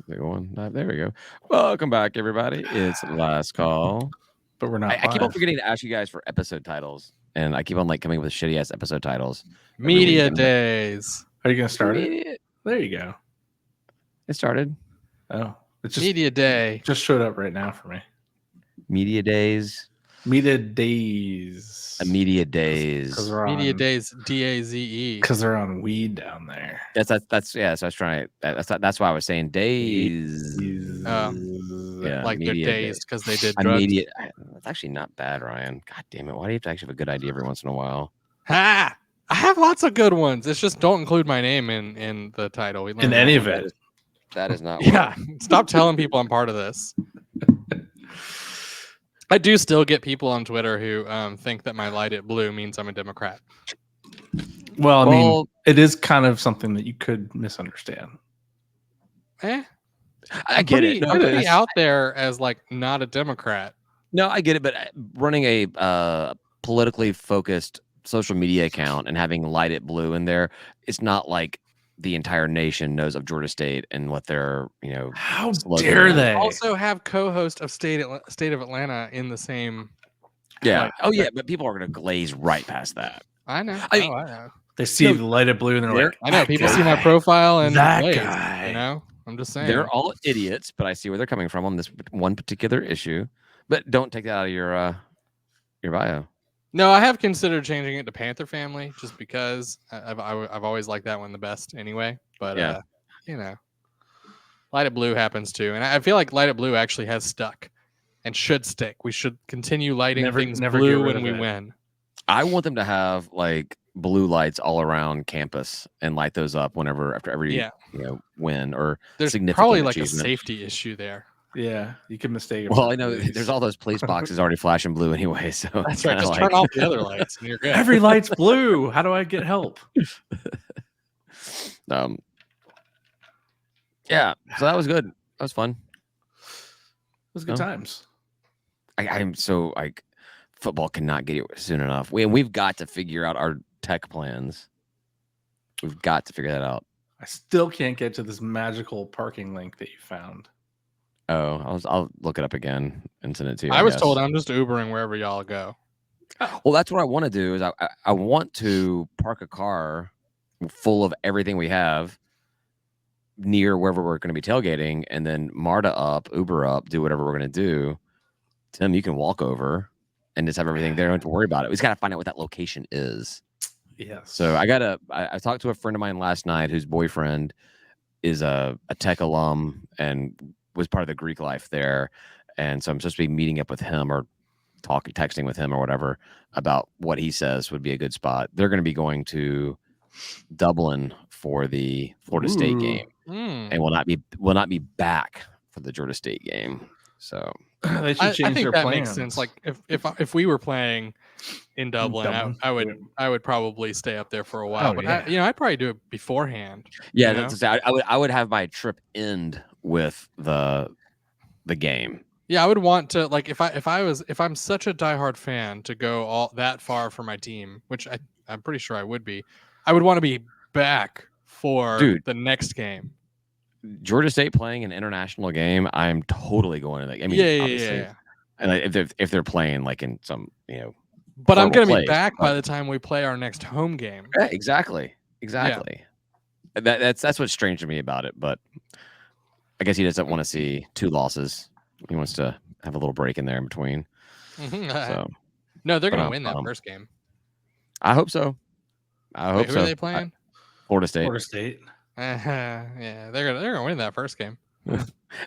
They're going live. There we go. Welcome back, everybody. It's Last Call. But we're not I keep on live. forgetting to ask you guys for episode titles, and I keep on coming up with shitty ass episode titles. Media days. Are you gonna start it? Media. There you go. It started. Oh, it just Media day. just showed up right now for me. Media days. Media days. Media days. Because we're Media on. days. DAZE. Because they're on weed down there. That's yeah. So I was trying. That's why I was saying days. Yeah. Like they're media dazed because they did drugs. Immediate. It's actually not bad, Ryan. God damn it! Why do you have to actually have a good idea every once in a while? Ha! I have lots of good ones. It's just don't include my name in the title. We learned In that any one. event. That is not. Yeah. Stop telling people I'm part of this. I do still get people on Twitter who think that my light it blue means I'm a Democrat. Well, I mean, Well, it is kind of something that you could misunderstand. Eh? I get it. I'm pretty out there as like not a Democrat. No, I get it, but running a politically focused social media account and having Light It Blue in there, it's not like the entire nation knows of Georgia State and what their, How slogan dare is. they? Also have co-host of State of Atlanta in the same. Yeah. like, Oh, yeah, but people are going to glaze right past that. I know. I mean- I know. They see the lighted blue and they're like, I know. "That People see guy, my profile and that glaze, guy." You know, I'm just saying. They're all idiots, but I see where they're coming from on this one particular issue. But don't take that out of your bio. No, I have considered changing it to Panther Family just because I've always liked that one the best anyway. But Yeah. Light It Blue happens too, and I feel like Light It Blue actually has stuck and should stick. We should continue lighting things never get blue rid when of we it. win. I want them to have like blue lights all around campus and light those up after every win or There's significant probably like a achievement. safety issue there. Yeah, you can mistake it. Well, for I know police. there's all those police boxes already flashing blue anyway, so That's it's right. kinda Just like- turn off the other lights and you're good. Every light's blue. How do I get help? Yeah, so that was good. That was fun. It was good No. times. I'm so like football cannot get here soon enough. We've got to figure out our tech plans. We've got to figure that out. I still can't get to this magical parking link that you found. Oh, I'll look it up again and send it to you. I was guess. told I'm just Ubering wherever y'all go. Well, that's what I want to do. Is I want to park a car full of everything we have near wherever we're going to be tailgating, and then Uber up, do whatever we're going to do. Tim, you can walk over and just have everything there. Don't have to worry about it. We just got to find out what that location is. Yes. So I talked to a friend of mine last night whose boyfriend is a tech alum and was part of the Greek life there. And so I'm supposed to be meeting up with him or texting with him or whatever about what he says would be a good spot. They're going to be going to Dublin for the Florida State game and will not be back for the Georgia State game. So they should I change think their that plans. makes sense. Like if we were playing in Dublin, I would probably stay up there for a while. Oh, but yeah. I'd probably do it beforehand. yeah, you know? that's to say, I would have my trip end with the game. Yeah, I would want to like if I'm such a diehard fan to go all that far for my team, which I'm pretty sure I would be. I would want to be back for the next game. Georgia State playing an international game, I'm totally going to that. I mean, obviously, yeah. and like, if they're playing like in some But I'm horrible going to be place, back by but- the time we play our next home game. Yeah, exactly. That's what's strange to me about it. But I guess he doesn't want to see two losses. He wants to have a little break in there in between. So No, they're going to but, win that first game. I hope so. I hope Who so. are they playing? Florida State. Florida State. Yeah, they're gonna win that first game.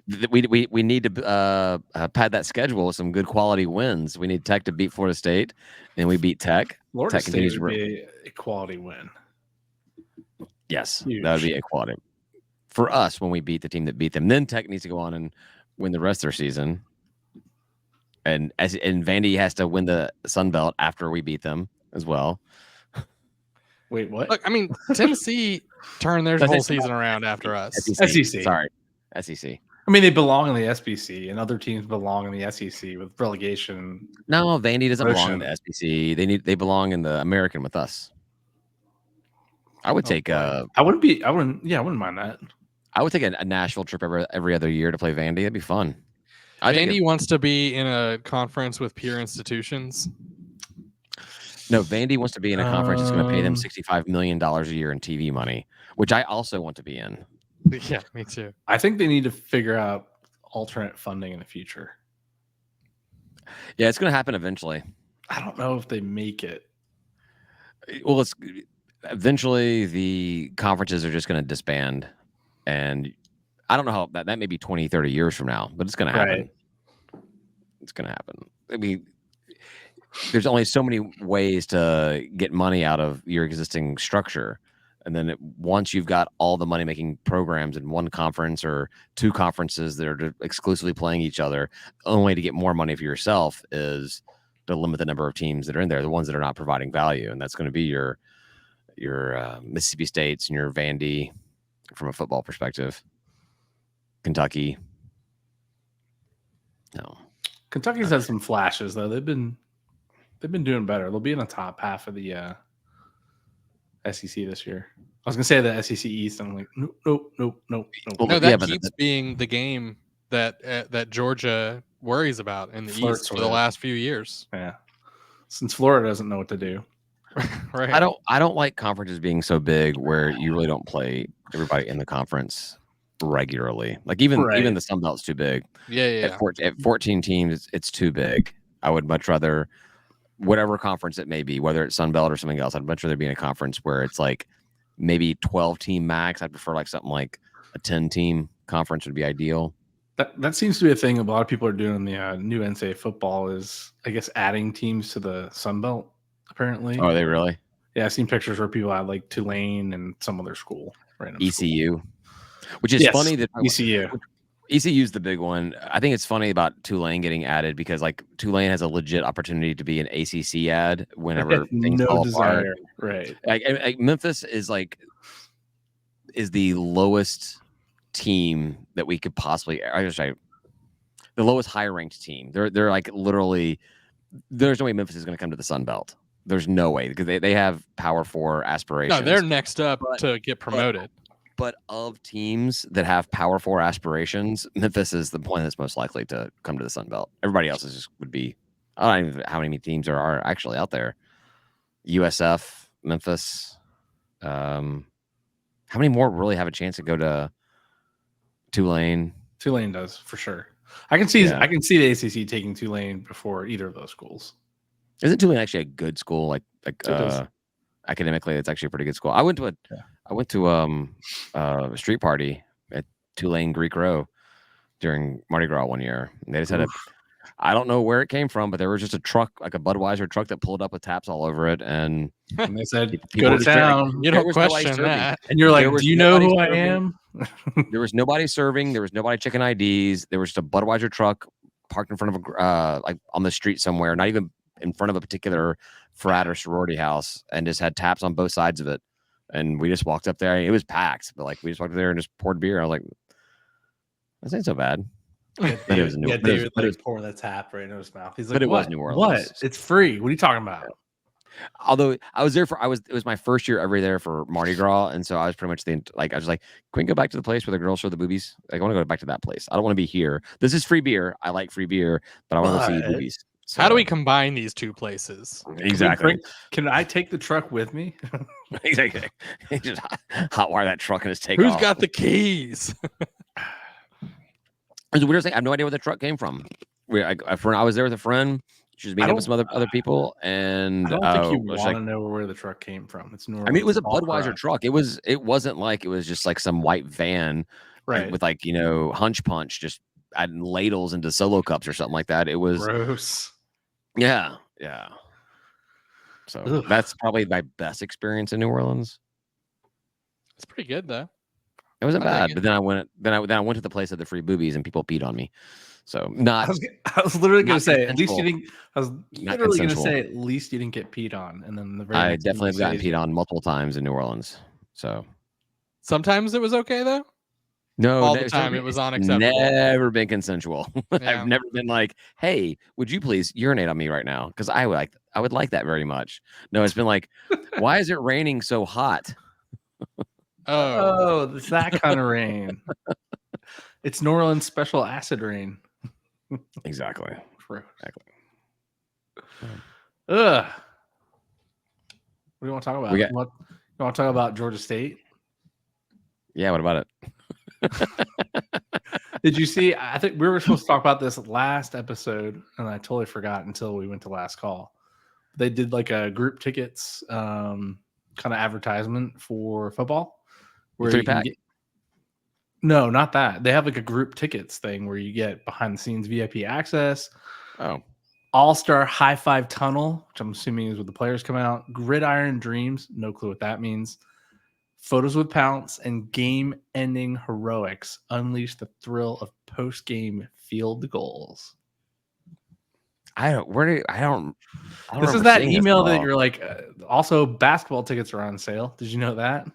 We need to pad that schedule with some good quality wins. We need Tech to beat Florida State, and we beat Tech. Florida Tech State continues would to be a quality win. Yes, Huge. that would be a quality for us when we beat the team that beat them. Then Tech needs to go on and win the rest of their season, and Vandy has to win the Sun Belt after we beat them as well. Wait, what? Look, I mean, Tennessee turned their whole season around after us. SEC. Sorry, SEC. I mean, they belong in the SBC, and other teams belong in the SEC with relegation. No, Vandy doesn't belong in Motion. the SEC. They belong in the American with us. I would take I wouldn't mind that. I would take a Nashville trip every other year to play Vandy. That'd be fun. Vandy wants to be in a conference with peer institutions. No, Vandy wants to be in a conference that's going to pay them $65 million a year in TV money, which I also want to be in. Yeah, me too. I think they need to figure out alternate funding in the future. Yeah, it's going to happen eventually. I don't know if they make it. Well, it's eventually the conferences are just going to disband, and I don't know how that may be 20, 30 years from now, but it's going to happen. Right. It's going to happen. I mean, there's only so many ways to get money out of your existing structure. And then once you've got all the money making programs in one conference or two conferences that are exclusively playing each other, the only way to get more money for yourself is to limit the number of teams that are in there, the ones that are not providing value. And that's going to be your Mississippi States and your Vandy from a football perspective. Kentucky. No. Kentucky's had some flashes though. They've been doing better. They'll be in the top half of the SEC this year. I was gonna say the SEC East. I'm like, nope. No, that keeps being the game that Georgia worries about in the East for the last few years. Yeah, since Florida doesn't know what to do. Right. I don't like conferences being so big where you really don't play everybody in the conference regularly. Like even the Sun Belt's too big. Yeah. At 14 teams, it's too big. I would much rather, whatever conference it may be, whether it's Sun Belt or something else, I'd much rather be in a conference where it's like maybe 12 team max. I'd prefer like something like a 10 team conference would be ideal. That seems to be a thing a lot of people are doing in the new NCAA football is, I guess, adding teams to the Sun Belt, apparently. Oh, are they really? Yeah, I've seen pictures where people had like Tulane and some other school. ECU. Which is funny that ECU is the big one. I think it's funny about Tulane getting added because like Tulane has a legit opportunity to be an ACC ad whenever things fall apart. Right. Like Memphis is the lowest team that we could possibly. The lowest high ranked team. They're like literally. There's no way Memphis is going to come to the Sun Belt. There's no way because they have Power 4 aspirations. No, they're next up to get promoted. But of teams that have Power 4 aspirations, Memphis is the one that's most likely to come to the Sun Belt. Everybody else would be. I don't even know how many teams are actually out there. USF, Memphis. How many more really have a chance to go to Tulane? Tulane does for sure. I can see the ACC taking Tulane before either of those schools. Isn't Tulane actually a good school? Like academically, it's actually a pretty good school. I went to a street party at Tulane Greek Row during Mardi Gras one year. And they just had I don't know where it came from, but there was just a truck, like a Budweiser truck that pulled up with taps all over it. And they said, go to town. You don't question that. And you're like, do you know who I am? There was nobody serving. There was nobody checking IDs. There was just a Budweiser truck parked in front of like on the street somewhere, not even in front of a particular frat or sorority house, and just had taps on both sides of it. And we just walked up there. It was packed, but like we just walked up there and just poured beer. I was like, this ain't so bad. David pouring the tap right in his mouth. He's like, but it was New Orleans. What? It's free. What are you talking about? Although I was there it was my first year ever there for Mardi Gras, and so I was pretty much I was like, can we go back to the place where the girls show the boobies? Like, I want to go back to that place. I don't want to be here. This is free beer. I like free beer, but I want to see boobies. So, how do we combine these two places? Exactly. Can I take the truck with me? Exactly. Just hotwire that truck and just take off. Who's got the keys? It's the weirdest thing. I have no idea where the truck came from. I was there with a friend. She was meeting up with some other people, and I don't think you want to know where the truck came from. It's normal. I mean, it was a Budweiser truck. It wasn't like it was just like some white van, right? With like hunch punch, just adding ladles into solo cups or something like that. It was gross. Yeah. So that's probably my best experience in New Orleans. It's pretty good though. It wasn't bad, but then I went to the place of the free boobies and people peed on me. So not. I was literally going to say at least you didn't. I was Not literally going to say at least you didn't get peed on, and then I definitely have gotten peed on multiple times in New Orleans. So sometimes it was okay though. No, all the time it was unacceptable. Never been consensual. Yeah. I've never been like, hey, would you please urinate on me right now? Because I would like that very much. No, it's been like, why is it raining so hot? Oh, it's that kind of rain. It's New Orleans special acid rain. Exactly. Gross. Exactly. Ugh. What do you want to talk about? We got- You want to talk about Georgia State? Yeah. What about it? Did you see? I think we were supposed to talk about this last episode, and I totally forgot until we went to last call. They did like a group tickets kind of advertisement for football, where you can Three-pack? get. No, not that. They have like a group tickets thing where you get behind the scenes VIP access, Oh, All-Star High Five Tunnel, which I'm assuming is where the players come out, Gridiron Dreams, no clue what that means. Photos with Pounce and game-ending heroics unleash the thrill of post-game field goals. I don't. Where do I don't. I don't This is remember that seeing this at email that all. you're like. Also, basketball tickets are on sale. Did you know that?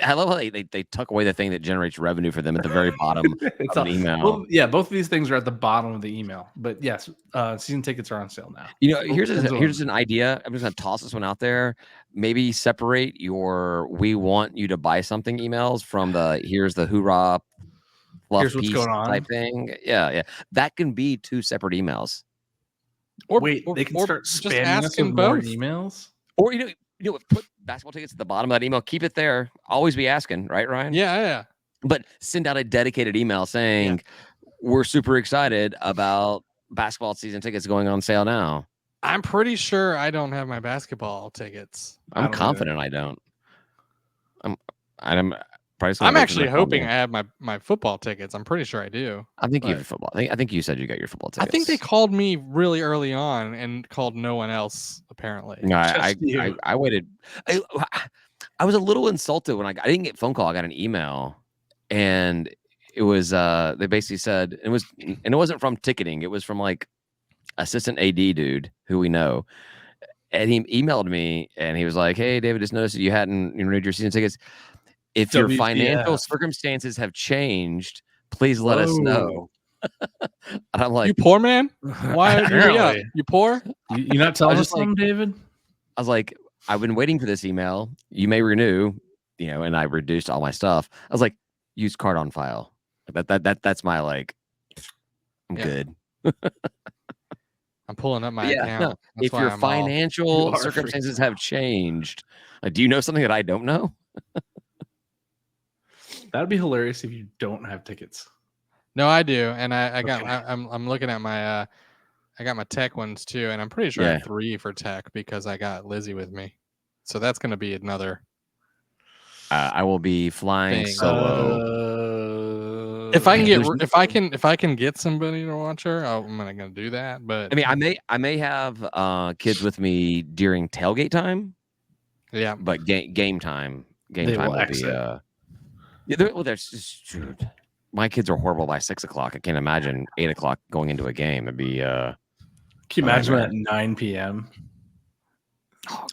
I love how they tuck away the thing that generates revenue for them at the very bottom It's of an all- email. Well, yeah, both of these things are at the bottom of the email. But yes, season tickets are on sale now. You know, Oh, here's an idea. I'm just gonna toss this one out there. Maybe separate your "we want you to buy something" emails from the "here's the hoorah fluff Here's what's piece" going on. type thing. Yeah. That can be two separate emails. Or Wait, they can or start just spamming us asking with more both. emails. Or put basketball tickets at the bottom of that email. Keep it there. Always be asking, right, Ryan? Yeah. But send out a dedicated email saying we're super excited about basketball season tickets going on sale now. I'm pretty sure I don't have my basketball tickets. I I'm don't confident I don't. I'm probably just gonna I'm wait for actually them to call hoping me. I have my football tickets. I'm pretty sure I do. I think you but- have football. I think you said you got your football I tickets. think they called me really early on and called no one else apparently. No, Just you. I waited. I was a little insulted when I didn't get a phone call. I got an email, and it was they basically said it wasn't from ticketing. It was from like assistant AD dude who we know, and he emailed me and he was like, "Hey, David, just noticed that you hadn't renewed your season tickets. If your financial WTF. circumstances have changed, please let us know." And I'm like, You poor man? Why are you up? Apparently. You poor? You not telling us just like- something, David? I was like, I've been waiting for this email. You may renew, and I reduced all my stuff. I was like, use card on file. That's my like. I'm Yeah. good. I'm pulling up my Yeah, account. no, That's if why your I'm all- You financial are freaking circumstances have changed, do you know something that I don't know? That'd be hilarious if you don't have tickets. No, I do, and I got. Okay. I'm looking at my. I got my tech ones too, and I'm pretty sure I Yeah. have 3 for tech because I got Lizzie with me. So that's going to be another. I will be flying Thing. solo. If I can get, there's- if I can get somebody to watch her, I'm not going to do that. But I mean, I may have kids with me during tailgate time, yeah, but game time They will will be. exit. There's just, dude, my kids are horrible by 6 o'clock. I can't imagine 8 o'clock going into a game. It'd be Can you imagine man. at 9 p.m.?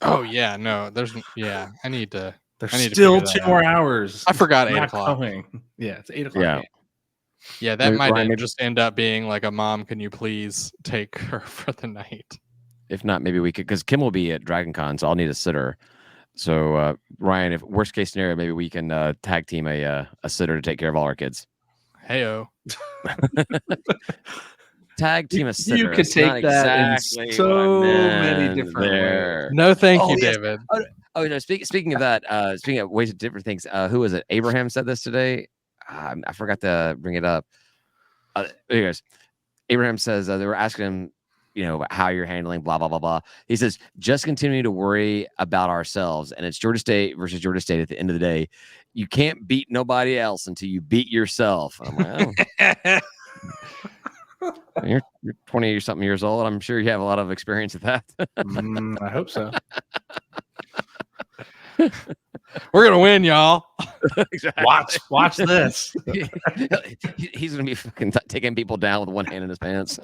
oh yeah, no, I need to. There's I need to still figure 2 that more out. hours. I forgot It's 8 not o'clock. coming. Yeah, it's 8 o'clock. Yeah. game. Yeah, that Maybe- might Ryan, maybe- just end up being like a mom. Can you please take her for the night? if not, maybe we could, because Kim will be at Dragon Con, so I'll need a sitter. So Ryan, if worst case scenario, maybe we can tag team a sitter to take care of all our kids. Heyo. Tag team a sitter. You could That's not take that in exactly so what I many meant different there. No, thank Oh, you, yes. David. Oh no! Speaking of that, speaking of ways of different things, who was it? Abraham said this today. I forgot to bring it up. Anyways, Abraham says they were asking him, about how you're handling blah blah blah blah. He says just continue to worry about ourselves, and it's Georgia State versus Georgia State at the end of the day. You can't beat nobody else until you beat yourself. I'm like, oh, you're 20 or something years old. I'm sure you have a lot of experience with that. I hope so. We're gonna win, y'all. Exactly. Watch this. He's gonna be fucking taking people down with one hand in his pants.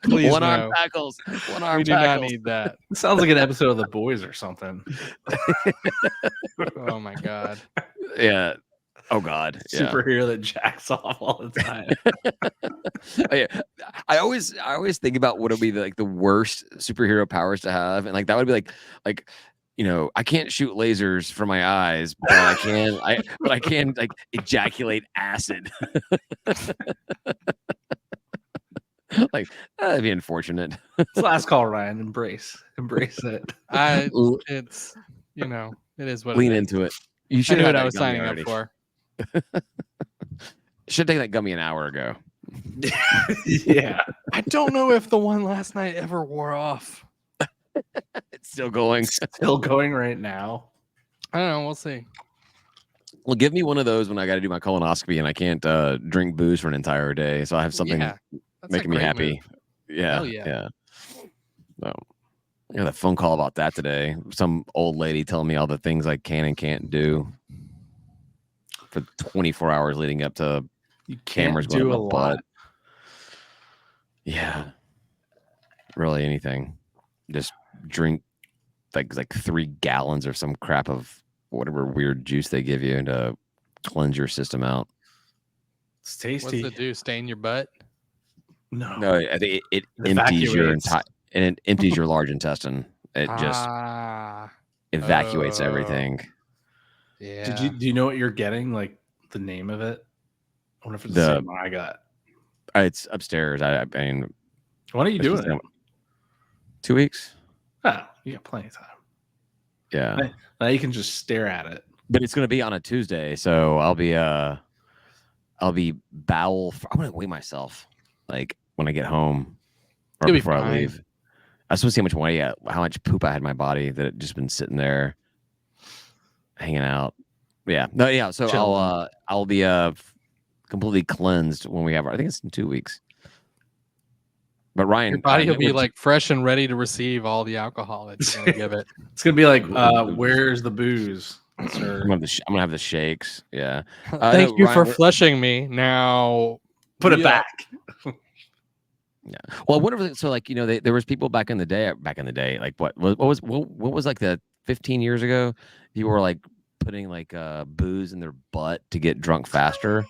Please one no. arm tackles. One arm We do not tackles. need that. It sounds like an episode of The Boys or something. Oh my god. Yeah. Oh God. Yeah. Superhero that jacks off all the time. Oh, yeah. I always think about what would be the worst superhero powers to have, and like that would be like I can't shoot lasers from my eyes, but I can like ejaculate acid. Like that'd be unfortunate. It's last call, Ryan. Embrace it. It's it is what Lean it is. into it. You I should knew have what had I that was gummy signing already. up for. Should have taken that gummy an hour ago. Yeah. I don't know if the one last night ever wore off. It's still going. Still going right now. I don't know. We'll see. Well, give me one of those when I got to do my colonoscopy and I can't drink booze for an entire day. So I have something Yeah, that's a making me great happy. move. Yeah. Hell yeah. So I got a phone call about that today. Some old lady telling me all the things I can and can't do for 24 hours leading up to You can't cameras going do in a my lot. butt. Yeah. Really anything. Just drink like 3 gallons or some crap of whatever weird juice they give you to cleanse your system out. It's What's tasty. it do? Stain your butt? No, I think it It empties your evacuates. entire and it empties your large intestine. It just Ah, evacuates oh. everything. yeah. Do you know what you're getting? Like the name of it? I wonder if it's the The- same one I got. It's upstairs. I mean, When are you it's doing just- it? 2 weeks. Oh, you got plenty of time. Yeah, Right. Now you can just stare at it. but it's gonna be on a Tuesday, so I'll be bowel. I'm gonna weigh myself like when I get home or You'll be before I fine. leave. I just want to see how much poop I had in my body that had just been sitting there, hanging out. Yeah, no, yeah. So Chilling. I'll be completely cleansed when we have. I think it's in 2 weeks. But Ryan, Your body will be what- like fresh and ready to receive all the alcohol that you're gonna give it. It's gonna be like, where's the booze, sir? I'm gonna have the shakes. Yeah. Thank no, you Ryan, for we're- flushing me. Now Put it Yeah. back. Well, I wonder if so. Like there was people back in the day. Like what was like the 15 years ago? People were like putting like booze in their butt to get drunk faster.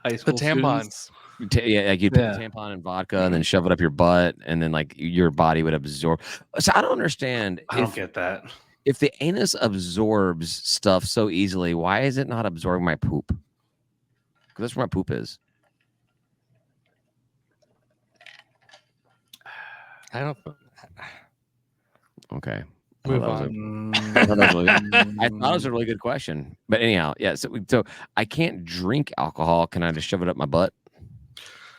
High the school students. tampons. Yeah, like you'd put Yeah. the tampon in vodka and then shove it up your butt, and then like your body would absorb. So I don't understand I don't get that. if the anus absorbs stuff so easily, why is it not absorbing my poop? Because that's where my poop is. I don't. Okay. Move that was a- on. I thought it was a really good question. But anyhow, yeah. So I can't drink alcohol. Can I just shove it up my butt?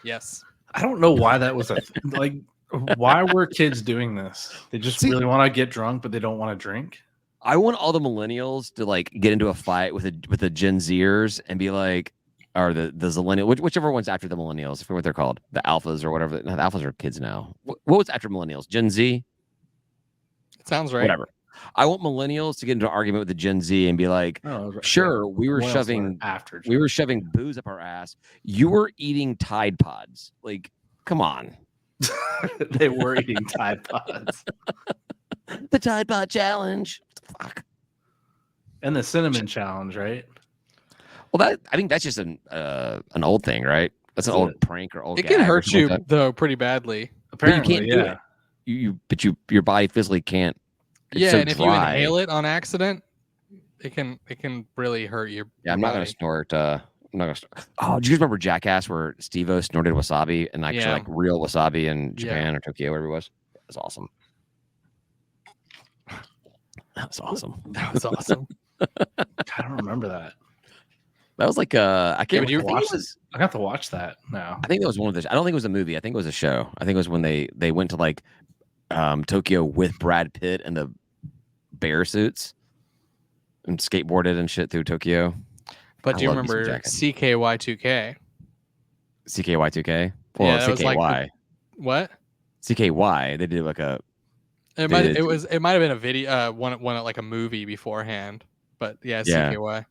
Yes. I don't know why that was like. Why were kids doing this? They just See- really want to get drunk, but they don't want to drink. I want all the millennials to like get into a fight with the Gen Zers and be like, or the zillennial, whichever one's after the millennials, I forget what they're called, the alphas or whatever. No, the alphas are kids now. What was after millennials? Gen Z, It sounds right. whatever. I want millennials to get into an argument with the Gen Z and be like, sure, we were shoving booze up our ass. You were eating Tide Pods. Like, come on. They were eating Tide Pods The Tide Pod challenge. Fuck. and the cinnamon challenge, right? Well, I think that's just an old thing, right? That's an Is old it? prank or old. It gag can or hurt something you like that. though pretty badly. Apparently, can't do it. Your body physically can't. It's Yeah, so and if you dry. inhale it on accident, it can really hurt your. Yeah, I'm not gonna body. snort. I'm not gonna. Oh, do you guys remember Jackass where Steve-O snorted wasabi and actually Yeah. like real wasabi in Yeah. Japan or Tokyo, wherever it was? It was awesome. That was awesome. That was awesome. I don't remember that. That was like I can't. but you I think it watched was. I got to watch that now. I think that was one of the. I don't think it was a movie. I think it was a show. I think it was when they went to like Tokyo with Brad Pitt and the bear suits and skateboarded and shit through Tokyo. But I do you love me some remember Jackass. CKY2K? CKY2K. Well, Yeah, that was like CKY. What? CKY. They did like a. It They might did- it might have been a video one like a movie beforehand. But yeah, Yeah. CKY.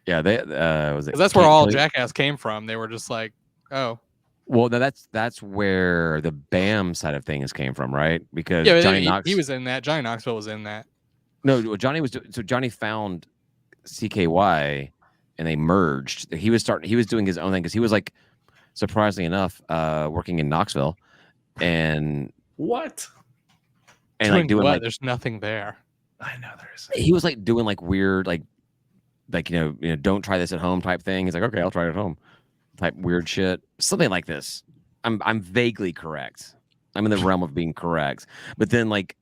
Yeah, they was it. Because that's where Can't all Kill You- Jackass came from. They were just like, oh. Well, no, that's where the BAM side of things came from, right? Because Yeah, Johnny he, Knox. he was in that. Johnny Knoxville was in that. No, Johnny was so Johnny found CKY and they merged. He was doing his own thing because he was like, surprisingly enough, working in Knoxville, and What? like doing what? like There's nothing there. I know there is. He was like doing like weird, like don't try this at home type thing. He's like, okay, I'll try it at home, type weird shit, something like this. I'm vaguely correct. I'm in the realm of being correct, but then like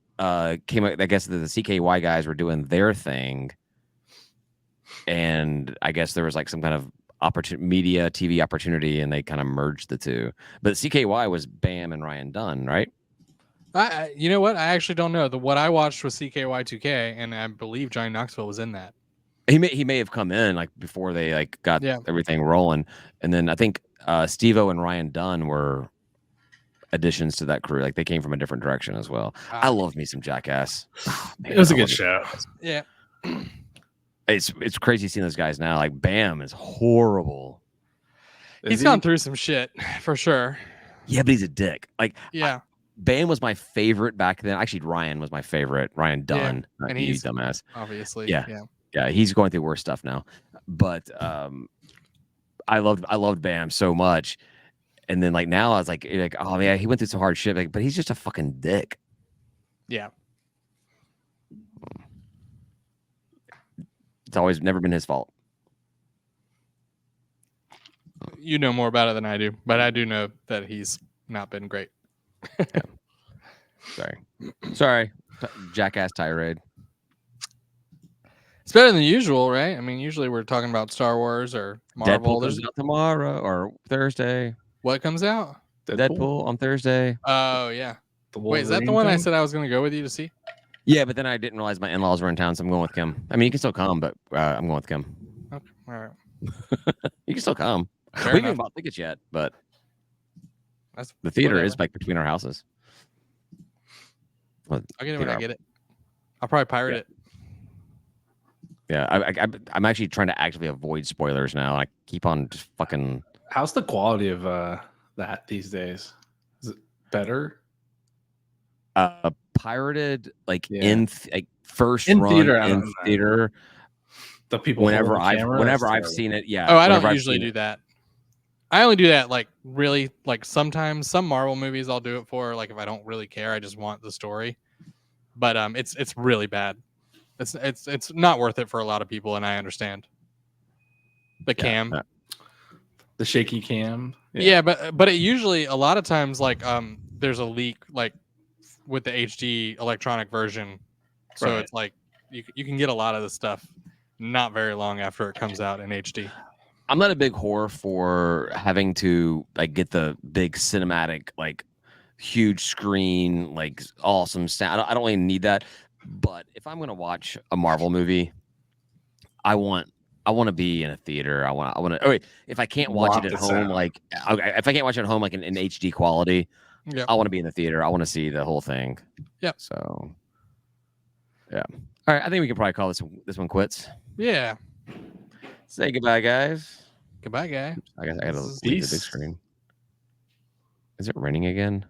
came out. I guess the CKY guys were doing their thing, and I guess there was like some kind of media TV opportunity, and they kind of merged the two. But CKY was Bam and Ryan Dunn, right? You know what? I actually don't know. What I watched was CKY2K, and I believe Johnny Knoxville was in that. He may have come in like before they like got everything rolling, and then I think Steve-O and Ryan Dunn were additions to that crew. Like they came from a different direction as well. I love me some Jackass. Oh, man, it was a good show. Yeah, it's crazy seeing those guys now. Like Bam is horrible. He's gone through some shit for sure. Yeah, but he's a dick. Like Bam was my favorite back then. Actually, Ryan was my favorite. Ryan Dunn, and he's dumbass. Obviously, yeah, he's going through worse stuff now. But I loved Bam so much, and then like now I was like, oh yeah, he went through some hard shit, like, but he's just a fucking dick. Yeah, it's always never been his fault. You know more about it than I do, but I do know that he's not been great. Sorry, Jackass tirade. It's better than usual, right? I mean, usually we're talking about Star Wars or Marvel. Deadpool comes out tomorrow or Thursday. What comes out? Deadpool on Thursday. Oh yeah. Wait, is that the one I said I was going to go with you to see? Yeah, but then I didn't realize my in-laws were in town, so I'm going with Kim. I mean, you can still come, but I'm going with Kim. Okay, all right. You can still come. Fair We enough. haven't bought tickets yet, but That's the theater whatever. is like between our houses. I'll get it when I get it. I'll probably pirate it. Yeah, I'm actually trying to actively avoid spoilers now. I keep on just fucking. How's the quality of that these days? Is it better? Pirated like first in run theater, in theater. The people whenever I've seen it, Oh, I don't usually do that. I only do that like really like sometimes some Marvel movies I'll do it for, like if I don't really care, I just want the story. But it's really bad. It's not worth it for a lot of people, and I understand. The cam. The shaky cam. Yeah, but it usually a lot of times like there's a leak like with the HD electronic version. So it's like you can get a lot of the stuff not very long after it comes out in HD. I'm not a big whore for having to like get the big cinematic, like huge screen, like awesome sound. I don't really need that. But if I'm gonna watch a Marvel movie, I want to be in a theater. I want to. Oh wait, if I can't watch it at home, like if I can't watch it at home, like in HD quality, I want to be in the theater. I want to see the whole thing. Yeah. So, yeah. All right. I think we can probably call this one quits. Yeah. Say goodbye, guys. Goodbye, guy. I guess I gotta leave the big screen. Is it raining again?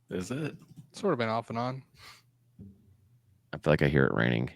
Is it? Sort of been off and on. I feel like I hear it raining.